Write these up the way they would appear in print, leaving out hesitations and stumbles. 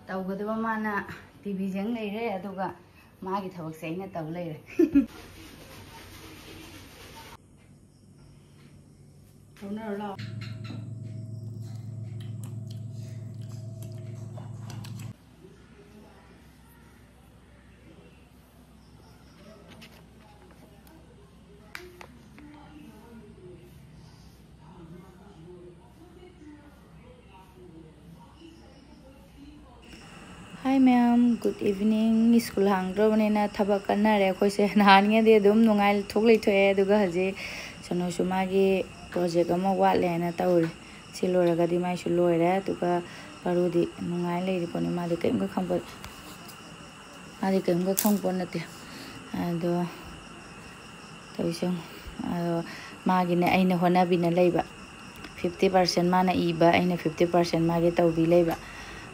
तौगदबा माना टीवी जंग लेरे अदुगा मागी थबक से अइना तौ लेरे थौना Hi ma'am, good evening. School hangdrobnena thabak kannare akhoi nahaniye de dum nungai thoklei thoe aduga haje sono sumagi project ama watle na tawri siloraga di mai su loire aduga parudi nungai leiri poni madi kaimga khangpa madi kaimga khangpa nate ado tawishang ado magi ne aina honabi na leiba 50% mana iba aina 50% magi tawbi leiba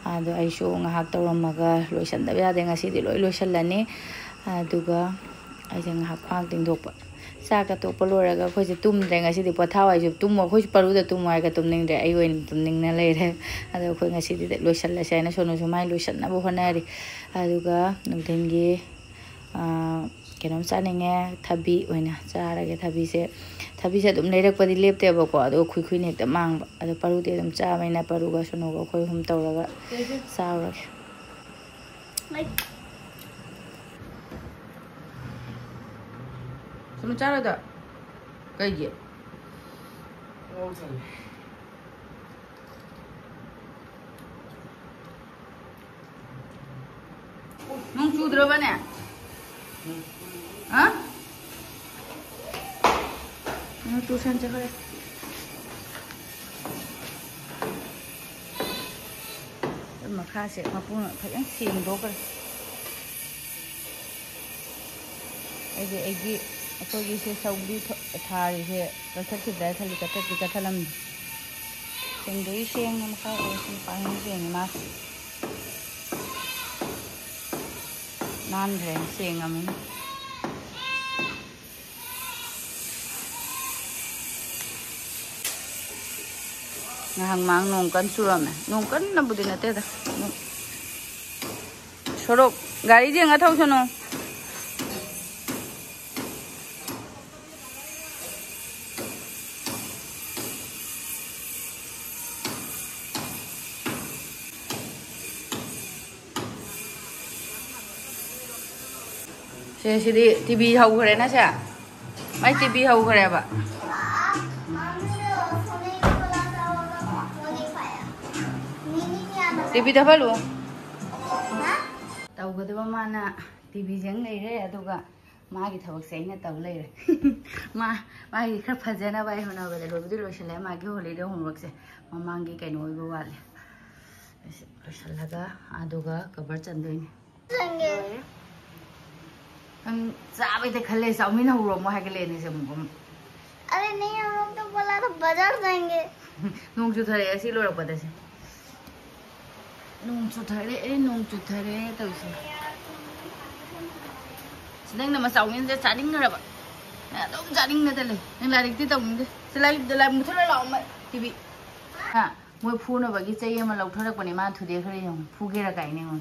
ado aisho ngahak tawramaga loisandaba yade ngasi di loisalani aduga aise ngahak phang tingdokpa saka tokpa loraga khoise tumdre ngasi di pothaw aisho tummo khoi paruda tumwai ga tumningre ai oin tumningna leire ado khoi ngasi di loisallase aina sono sumai loisanna bo honari aduga nungthengi kenom chaninge thabi oina charage thabi se dum lerak padi lepte ba ko ado khui nek ta mang ba ado paru te dum cha maina paru ga sono ga khoi hum tawraga saurag like sono chara da kai je nung chudra bane ha tuition chakre makha se mapuna phajang sing do kar egi akogi se saudi thari se kathati da thali kathati kathalam singdei seng makha osin pang seng ma nan re seng amin ngahang mang nong kan surame nong kan na budi na te da sorok gari je nga thau sono se sidi tv hau khare na sa mai tv hau khare ba TV dah balu. Tahu kata mana TV jeng leire aduga magi thabak se aina taw leire magi khar fajana bai hona ba lo bidu loisale magi holi de homework se mamangi kaino ibo wale loisalaga aduga cover chandoini ang sabe te khale chaumin huro mo hagale ni se mo अरे नहीं हम लोग तो बोला था बाजार जाएंगे nung chu thare asi lo rak pada se nung chu thare tau se sedang nama chaumin je chaning ra ba dom chaning na tele nang la rik ti tau ni se la muthra la ma tv ha moi phu na ba gi chei ma lau thorak pani ma thudekhare yong phu ge ra kai ne ngom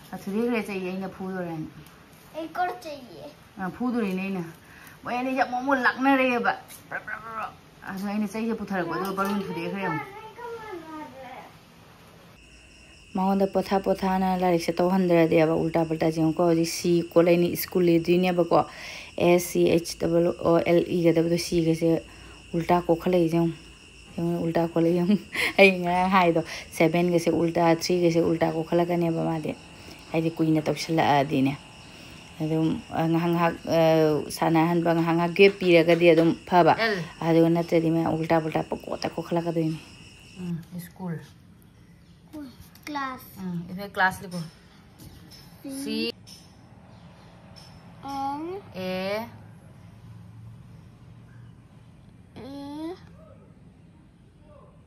na thudekhare chei ai na phu do ran एक और चाहिए phu do ni na moi ani ja mo lak na re ba aso ai ni chei je putharak ba do balun thudekhare yong mound पथा ना like से तो 100 दे अब उल्टा पल्टा जे को जी सी को लाइन स्कूल ले दुनिया बको SCHOOLE गदब तो सी के से उल्टा को खले जे उल्टा को ले ai nga hai do 7 के से उल्टा 3 के से उल्टा को खला कने बा मा दे ai di kuina तोसला आदि ने adum ngahang sana han bang hanga ge pira ga di adum phaba adu na te di me ulta ulta ko ta ko khla ka doi ni school class इधर class लिखो C N A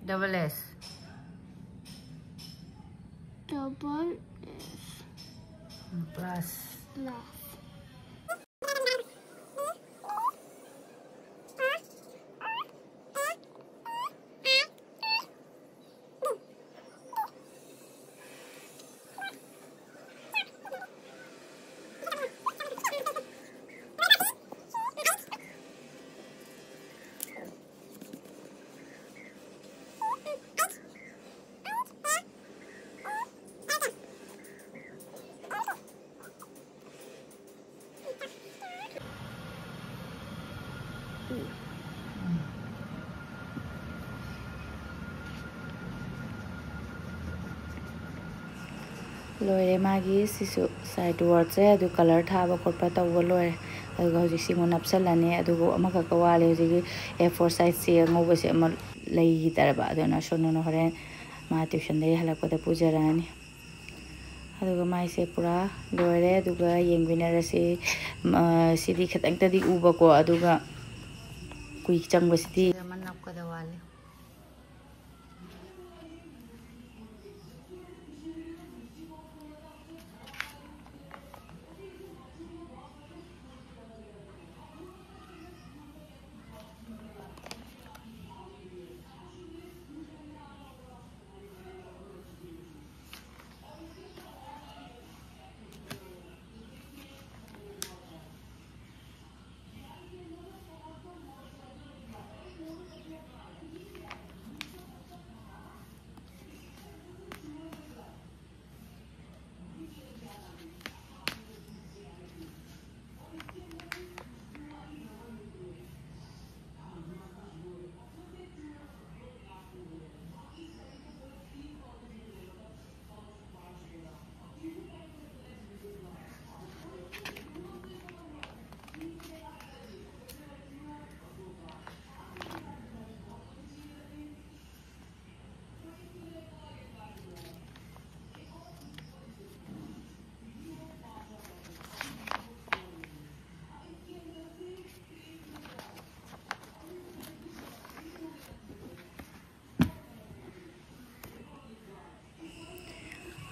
double S plus लोरे मागी Sissu side word से अदु colour थाबा खोटपा तौबा लोरे अदुगा हौजिक सिमो नप्सलाने अदुगा अमका का वाले हौजिक A4 साइज से ngobase ama lei taraba aduna sonono horen ma tuition dai halakpada pujarani aduga mai se pura loire aduga yengwinarase sidi khatang tadi uba ko aduga kui changba sidi manap kada wale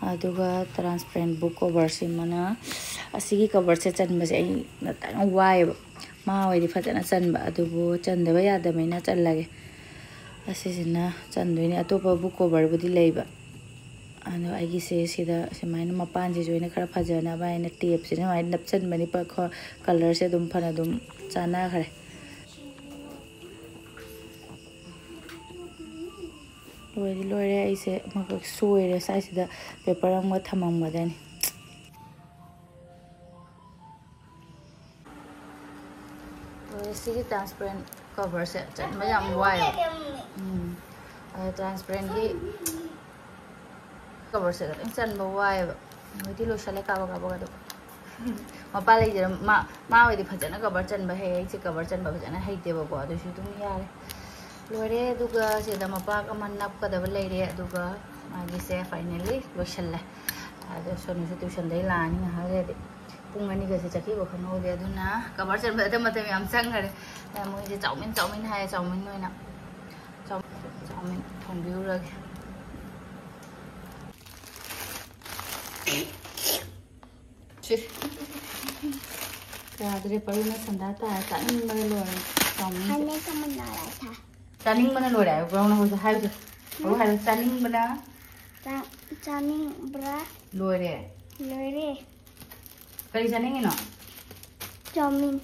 aduga transparent book cover simana asigi cover se chanba se ai natang wai ma wai di fajana chanba adubu chandaba yadamaina challage asisina chandoini atopa book cover budi leiba anu aigi se sida semaina mapan je joina khara fajana baina tape se mai napchan bani pa color se dum phana dum chana khare loire aise maka soire size da paper amga thamamgadani sigi transparent cover se chanba yam wai transparent gi cover se da chanba wai modi loisale ka ba do mapa lai jera ma wai di fajana cover chanba he se cover chanba fajana haite ba ko adu su dum yare लोरे दुगा सेदा मपा का मनप कदब लेरे दुगा मागी से finally लोशल्ले आदो सोनु से tuition दे लानी हारे दे पुंगनी गसे चकी बो खनो दे दुना कबर चन बदे मते याम संगरे मोइ जे चाउमिन हाय चाउमिन नोइना चाउमिन थोंबिउ रगे रादरे परुना संदाता चाउमिन बने लोरे चाउमिन खाने का मन आ रहा था चानिंग बना लोड़ा है ब्राउन हो जाए वो है चानिंग बना चानिंग ब्रा लोड़े करी चानिंग है ना चाउमीन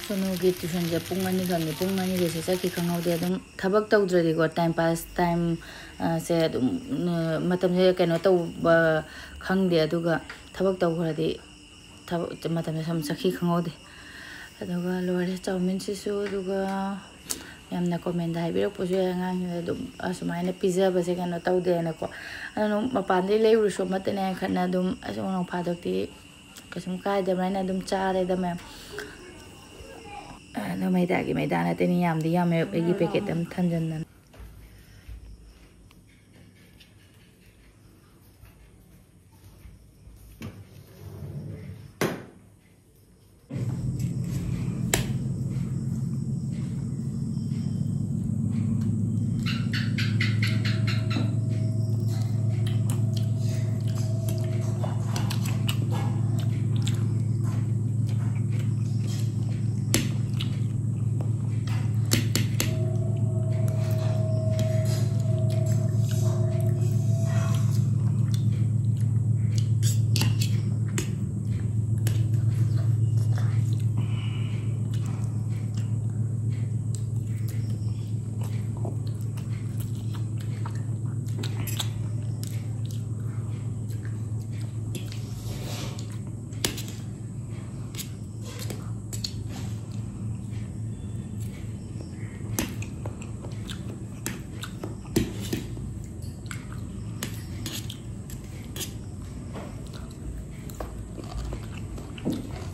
सोनूगी ट्यूशन से पुंग मनी खंगे पुंग मनी जैसे चकी खंगौदे अदुम थबक तौद्रदि को टाइम पास टाइम से अदुम मतम से कनो तौबा खंगदे अदुगा थबक तौखरदि थबक मतम से सम चकी खंगौदे अदुगा लोरे चाउमिन सिसु अदुगा यामना कमेंट हाइबिरकपोसु आंगांग अदुम असुमाइना पिजाबसे कनो तौदेनको अदुम मपानदि लेउरुसु मतने खना अदुम असुनो फादोक्ति कसुम कायदमैना अदुम चारेदमे no मैदागी मैदा नतनी यामदी यामे एगी पैकेट अम थंजन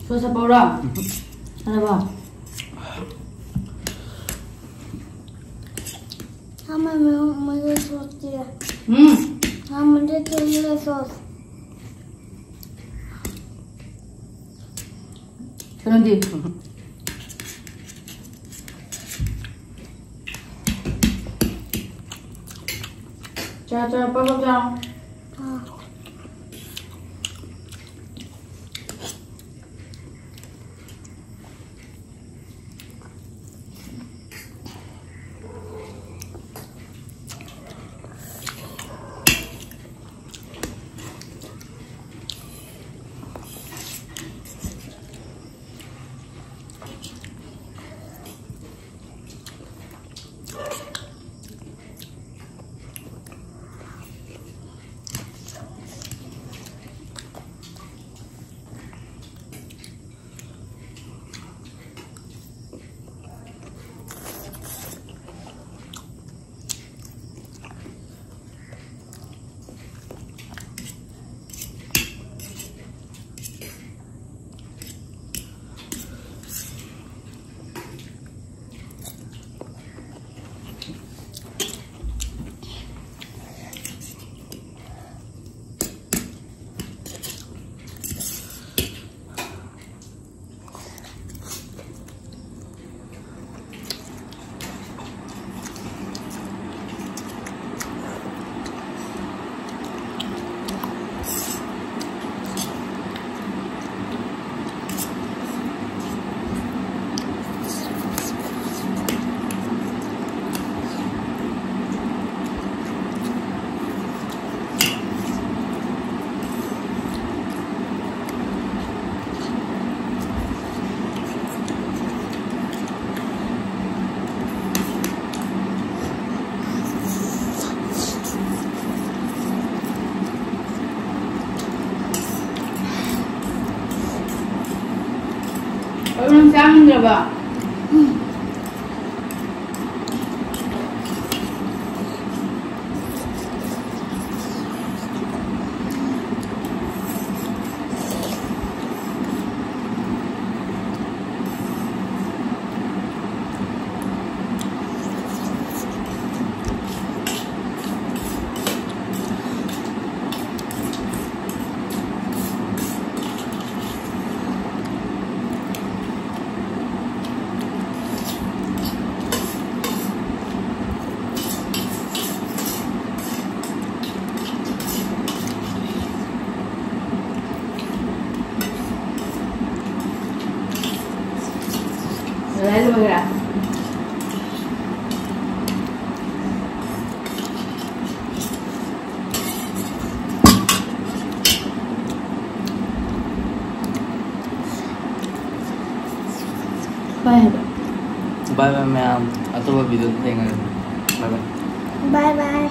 Sosa paura ana ba हमें मुझे सोचती है हाँ मुझे चाहिए सॉस चलो दी चाचा पापा जाओ हाँ Orang jangan coba. Lalu bergerak. Bye है बाय बाय मैम अतोबा वीडियो देंगे बाय बाय बाय बाय